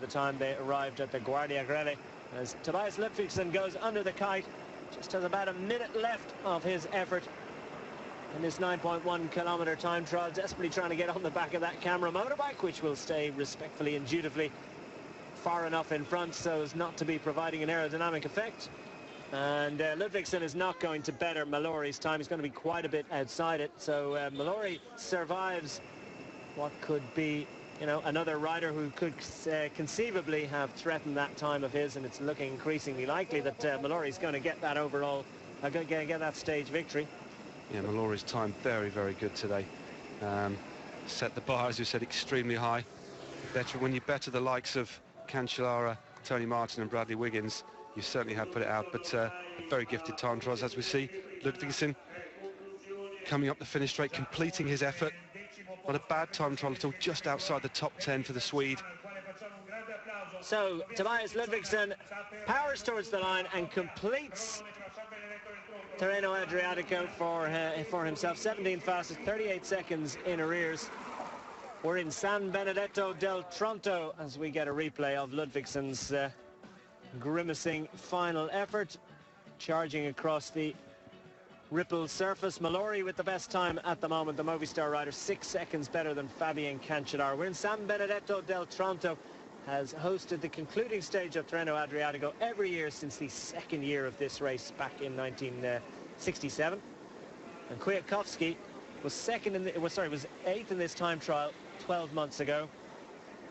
the time they arrived at the Guardia Greve. As Tobias Ludvigsen goes under the kite, just has about a minute left of his effort in this 9.1 kilometer time trial, desperately trying to get on the back of that camera motorbike, which will stay respectfully and dutifully far enough in front so as not to be providing an aerodynamic effect. And Ludvigsen is not going to better Mallory's time. He's going to be quite a bit outside it. So Mallory survives what could be, you know, another rider who could conceivably have threatened that time of his, and it's looking increasingly likely that Mallory's going to get that overall, going to get that stage victory. Yeah, Mallory's time very, very good today. Set the bar, as you said, extremely high. Better when you better the likes of Cancellara, Tony Martin and Bradley Wiggins, you certainly have put it out. But a very gifted time trials, as we see. Ludvigsen coming up the finish straight, completing his effort. Not a bad time trial at all, just outside the top 10 for the Swede. So Tobias Ludvigsen powers towards the line and completes Tirreno Adriatico for himself. 17th fastest, 38 seconds in arrears. We're in San Benedetto del Tronto as we get a replay of Ludvigsen's grimacing final effort, charging across the ripple surface. Mallory with the best time at the moment, the Movistar rider, 6 seconds better than Fabian Cancellara. We're in San Benedetto del Tronto, has hosted the concluding stage of Tirreno Adriatico every year since the second year of this race back in 1967. And Kwiatkowski was was 8th in this time trial 12 months ago.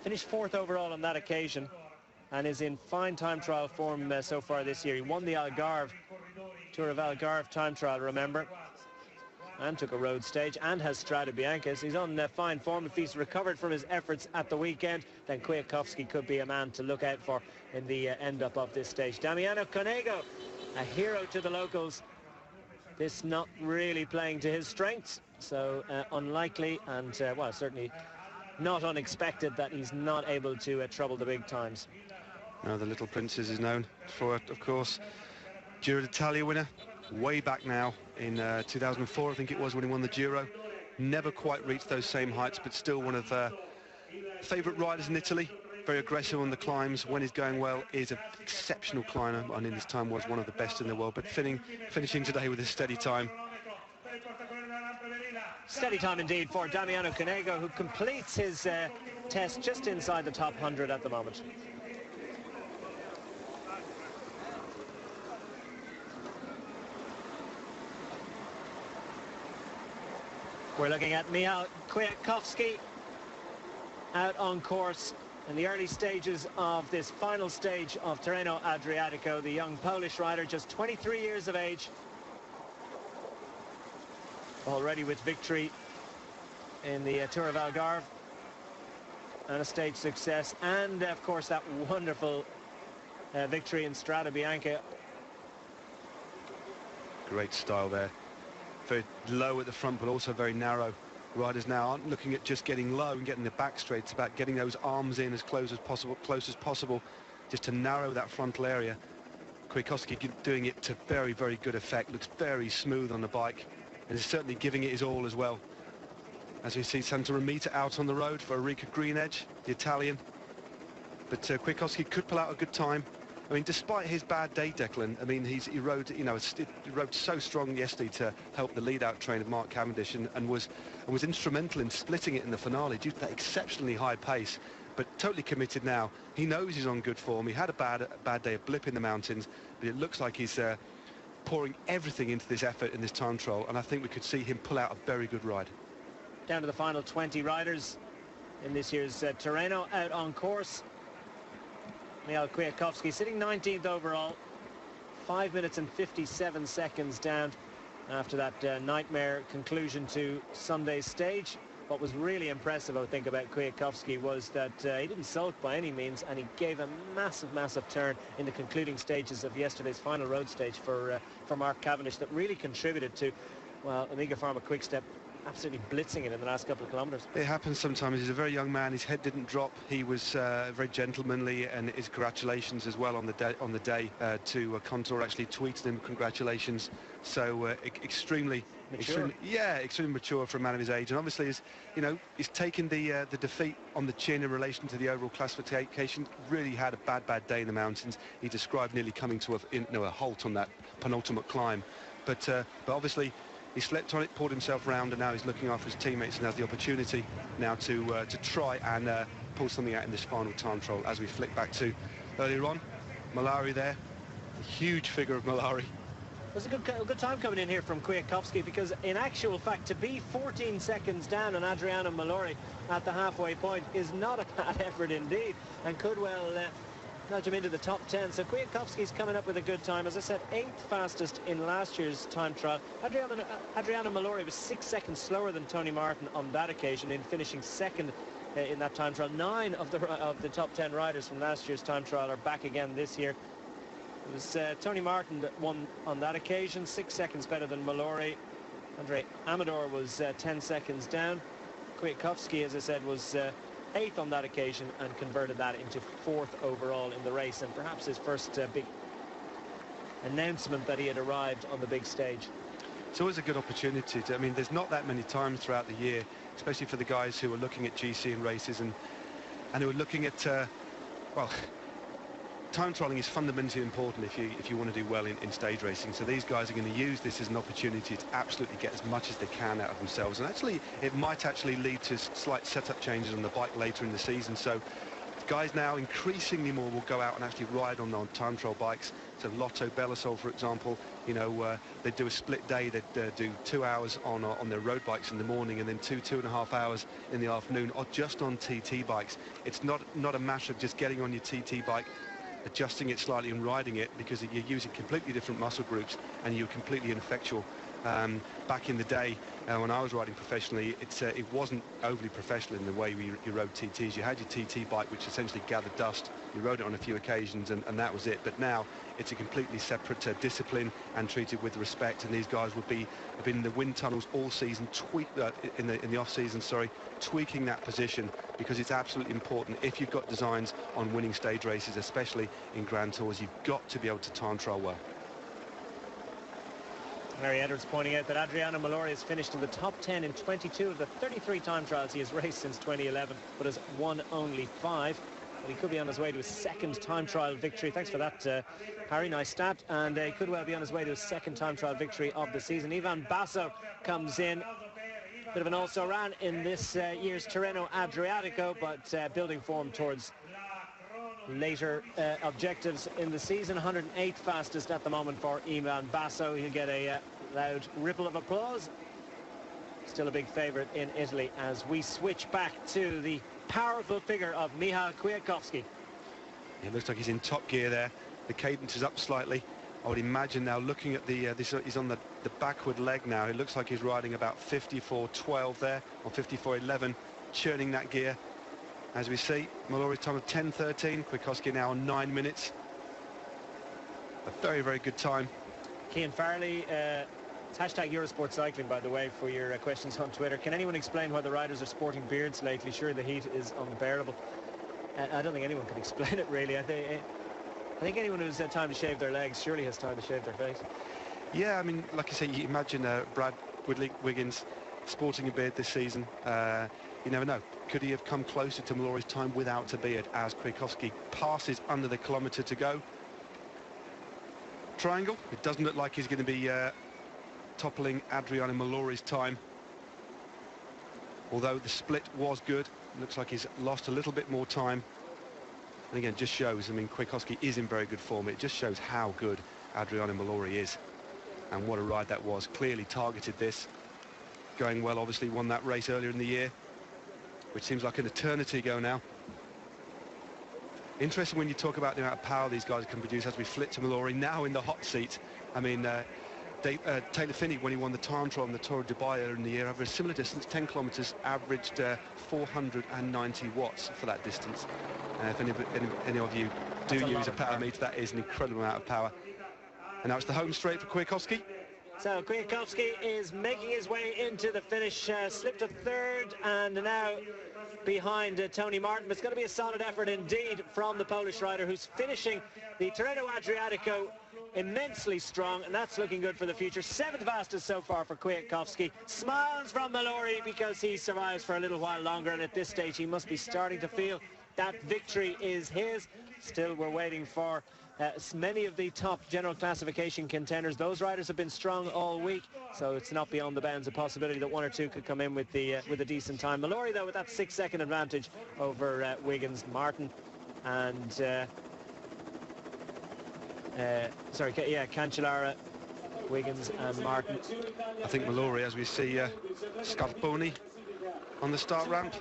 Finished 4th overall on that occasion and is in fine time trial form so far this year. He won the Algarve, Tour of Algarve time trial, remember, and took a road stage and has Strade Bianche. So he's on fine form. If he's recovered from his efforts at the weekend, then Kwiatkowski could be a man to look out for in the end-up of this stage. Damiano Cunego, a hero to the locals. This not really playing to his strengths, so unlikely and, well, certainly not unexpected that he's not able to trouble the big times. Now the Little Princess is known for, of course, Giro d'Italia winner, way back now in 2004, I think it was, when he won the Giro. Never quite reached those same heights, but still one of favourite riders in Italy. Very aggressive on the climbs. When he's going well, is an exceptional climber, and in his time was one of the best in the world. But finishing today with a steady time. Steady time indeed for Damiano Cunego, who completes his test just inside the top 100 at the moment. We're looking at Michał Kwiatkowski out on course in the early stages of this final stage of Tirreno Adriatico. The young Polish rider, just 23 years of age, already with victory in the Tour of Algarve and a stage success, and of course that wonderful victory in Strade Bianche. Great style there. Very low at the front, but also very narrow. Riders now aren't looking at just getting low and getting the back straight. It's about getting those arms in as close as possible, just to narrow that frontal area. Kwiatkowski doing it to very, very good effect. Looks very smooth on the bike, and is certainly giving it his all as well. As we see Santa Romita out on the road for Enrico Greenedge, the Italian. But Kwiatkowski could pull out a good time. I mean, despite his bad day, Declan, I mean, he rode, you know, he rode so strong yesterday to help the lead-out train of Mark Cavendish, and was instrumental in splitting it in the finale due to that exceptionally high pace. But totally committed now. He knows he's on good form. He had a bad day, a blip in the mountains, but it looks like he's pouring everything into this effort in this time trial, and I think we could see him pull out a very good ride. Down to the final 20 riders in this year's Tirreno out on course. Michał Kwiatkowski sitting 19th overall, 5 minutes and 57 seconds down after that nightmare conclusion to Sunday's stage. What was really impressive, I think, about Kwiatkowski was that he didn't sulk by any means, and he gave a massive turn in the concluding stages of yesterday's final road stage for Mark Cavendish that really contributed to, well, Omega Pharma Quick-Step absolutely blitzing it in the last couple of kilometres. It happens sometimes. He's a very young man. His head didn't drop. He was very gentlemanly, and his congratulations as well on the day to Contour actually tweeted him congratulations. So extremely mature. Extremely mature for a man of his age, and obviously he's taken the defeat on the chin in relation to the overall classification. Really had a bad day in the mountains. He described nearly coming to a halt on that penultimate climb, but obviously he slept on it, pulled himself round, and now he's looking after his teammates and has the opportunity now to try and pull something out in this final time trial. As we flick back to earlier on, Malari there, the huge figure of Malari. It was a good time coming in here from Kwiatkowski, because in actual fact to be 14 seconds down on Adriano Malori at the halfway point is not a bad effort indeed, and could well nudge him into the top 10. So Kwiatkowski's coming up with a good time. As I said, 8th fastest in last year's time trial. Adriano Malori was 6 seconds slower than Tony Martin on that occasion in finishing second in that time trial. 9 of the top 10 riders from last year's time trial are back again this year. It was Tony Martin that won on that occasion, 6 seconds better than Mallory. Andre Amador was 10 seconds down. Kwiatkowski, as I said, was 8th on that occasion and converted that into 4th overall in the race, and perhaps his first big announcement that he had arrived on the big stage. It's always a good opportunity to, I mean, there's not that many times throughout the year, especially for the guys who are looking at GC and races and who are looking at, well, time trialing is fundamentally important if you want to do well in stage racing. So these guys are going to use this as an opportunity to absolutely get as much as they can out of themselves, and actually it might actually lead to slight setup changes on the bike later in the season. So guys now increasingly more will go out and actually ride on time trial bikes. So Lotto Belisol, for example, they do a split day. They do 2 hours on their road bikes in the morning, and then 2.5 hours in the afternoon, or just on TT bikes. It's not a matter of just getting on your TT bike, adjusting it slightly and riding it, because you're using completely different muscle groups and you're completely ineffectual. Back in the day when I was riding professionally, it wasn't overly professional in the way you rode TTs. You had your TT bike, which essentially gathered dust. You rode it on a few occasions, and that was it. But now it's a completely separate discipline and treated with respect. And these guys have been in the wind tunnels all season, in the off season, tweaking that position, because it's absolutely important. If you've got designs on winning stage races, especially in Grand Tours, you've got to be able to time trial well. Larry Edwards pointing out that Adriano Malori has finished in the top 10 in 22 of the 33 time trials he has raced since 2011, but has won only 5. And he could be on his way to his 2nd time trial victory. Thanks for that, Harry. Nice stat. And he could well be on his way to his 2nd time trial victory of the season. Ivan Basso comes in. Bit of an also-ran in this year's Tirreno Adriatico, but building form towards later objectives in the season. 108th fastest at the moment for Ivan Basso. He'll get a loud ripple of applause. Still a big favourite in Italy as we switch back to the powerful figure of Michał Kwiatkowski. It looks like he's in top gear there. The cadence is up slightly. I would imagine now, looking at the he's on the backward leg now. It looks like he's riding about 54.12 there, or 54.11, churning that gear. As we see, Mallory's time of 10.13, Kwiatkowski now on 9 minutes. A very, very good time. Cian Farley, it's hashtag Eurosport Cycling, by the way, for your questions on Twitter. Can anyone explain why the riders are sporting beards lately? Sure, the heat is unbearable. I don't think anyone can explain it, really. I think anyone who's had time to shave their legs surely has time to shave their face. Yeah, I mean, like I say, you imagine Brad Wiggins sporting a beard this season. You never know. Could he have come closer to Mallory's time without a beard, as Kwiatkowski passes under the kilometre to go? Triangle. It doesn't look like he's going to be toppling Adriano Mallory's time. Although the split was good, it looks like he's lost a little bit more time. And again, just shows, I mean, Kwiatkowski is in very good form. It just shows how good Adriano Mallory is. And what a ride that was. Clearly targeted this. Going well, obviously won that race earlier in the year, which seems like an eternity ago now. Interesting when you talk about the amount of power these guys can produce as we flip to Mallory, now in the hot seat. I mean, Taylor Phinney, when he won the time trial on the Tour of Dubai earlier in the year, over a similar distance, 10 kilometres, averaged 490 watts for that distance. If any of you do use a power meter, that is an incredible amount of power. And now it's the home straight for Kwiatkowski. So Kwiatkowski is making his way into the finish, slipped to third and now behind Tony Martin. But it's going to be a solid effort indeed from the Polish rider, who's finishing the Tirreno Adriatico immensely strong, and that's looking good for the future. 7th fastest so far for Kwiatkowski. Smiles from Mallory because he survives for a little while longer, and at this stage he must be starting to feel that victory is his. Still, we're waiting for many of the top general classification contenders. Those riders have been strong all week, so it's not beyond the bounds a possibility that one or two could come in with a decent time. Mallory, though, with that 6-second advantage over Wiggins, Martin, and Cancellara, Wiggins and Martin. I think Mallory, as we see Scarponi on the start ramp,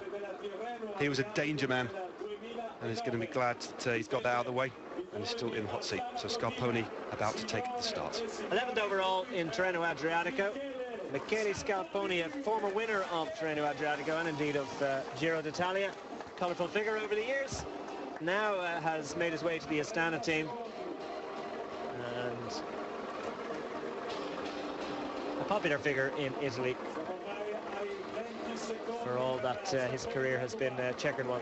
he was a danger man, and he's going to be glad that he's got that out of the way and he's still in hot seat. So Scarponi about to take the start. 11th overall in Tirreno Adriatico. Michele Scarponi, a former winner of Tirreno Adriatico and indeed of Giro d'Italia. Colourful figure over the years. Now has made his way to the Astana team. And a popular figure in Italy for all that his career has been a checkered one.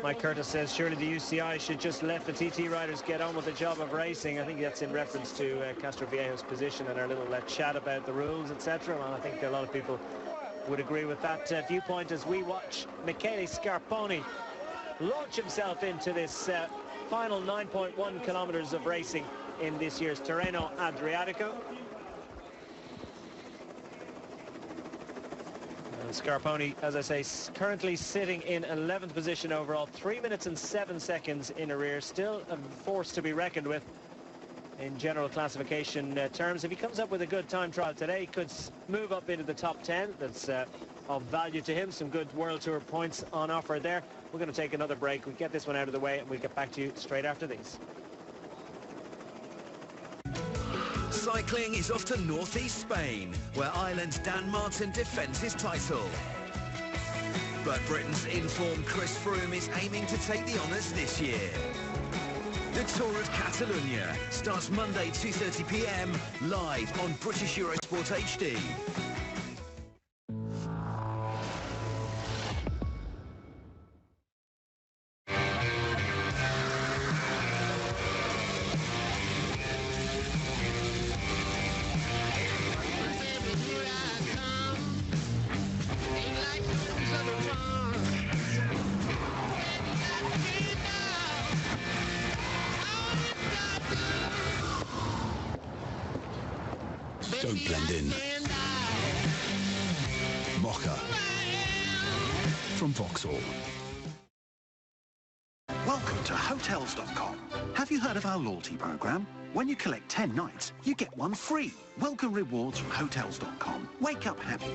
Mike Curtis says surely the UCI should just let the TT riders get on with the job of racing. I think that's in reference to Castroviejo's position and our little chat about the rules, etc. Well, I think a lot of people would agree with that viewpoint as we watch Michele Scarponi launch himself into this final 9.1 kilometers of racing in this year's Tirreno Adriatico. And Scarponi, as I say, currently sitting in 11th position overall, 3 minutes and 7 seconds in arrear. Still a force to be reckoned with in general classification terms. If he comes up with a good time trial today, he could move up into the top 10. That's of value to him. Some good World Tour points on offer there. We're going to take another break. We'll get this one out of the way and we'll get back to you straight after these. Cycling is off to northeast Spain, where Ireland's Dan Martin defends his title. But Britain's informed Chris Froome is aiming to take the honours this year. The Tour of Catalonia starts Monday 2:30 p.m. live on British Eurosport HD. Don't blend in. Mocha from Vauxhall. Welcome to Hotels.com. Have you heard of our loyalty program? When you collect 10 nights, you get one free. Welcome rewards from Hotels.com. Wake up happy.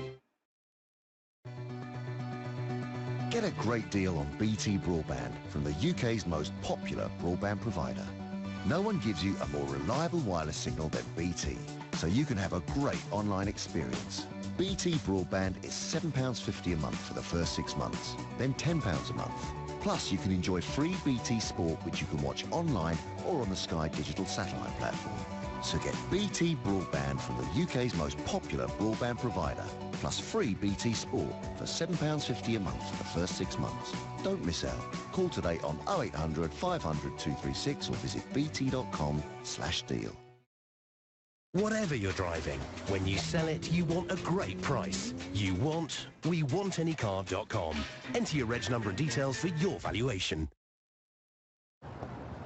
Get a great deal on BT Broadband from the UK's most popular broadband provider. No one gives you a more reliable wireless signal than BT, so you can have a great online experience. BT Broadband is £7.50 a month for the first 6 months, then £10 a month. Plus, you can enjoy free BT Sport, which you can watch online or on the Sky Digital satellite platform. So get BT Broadband from the UK's most popular broadband provider, plus free BT Sport for £7.50 a month for the first 6 months. Don't miss out. Call today on 0800 500 236 or visit bt.com/deal. Whatever you're driving, when you sell it, you want a great price. We want anycar.com. Enter your reg number and details for your valuation.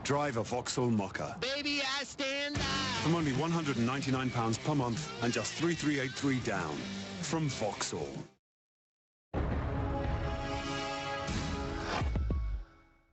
Drive a Vauxhall Mocha. Baby, I stand by. From only £199 per month and just 3383 down. From Vauxhall.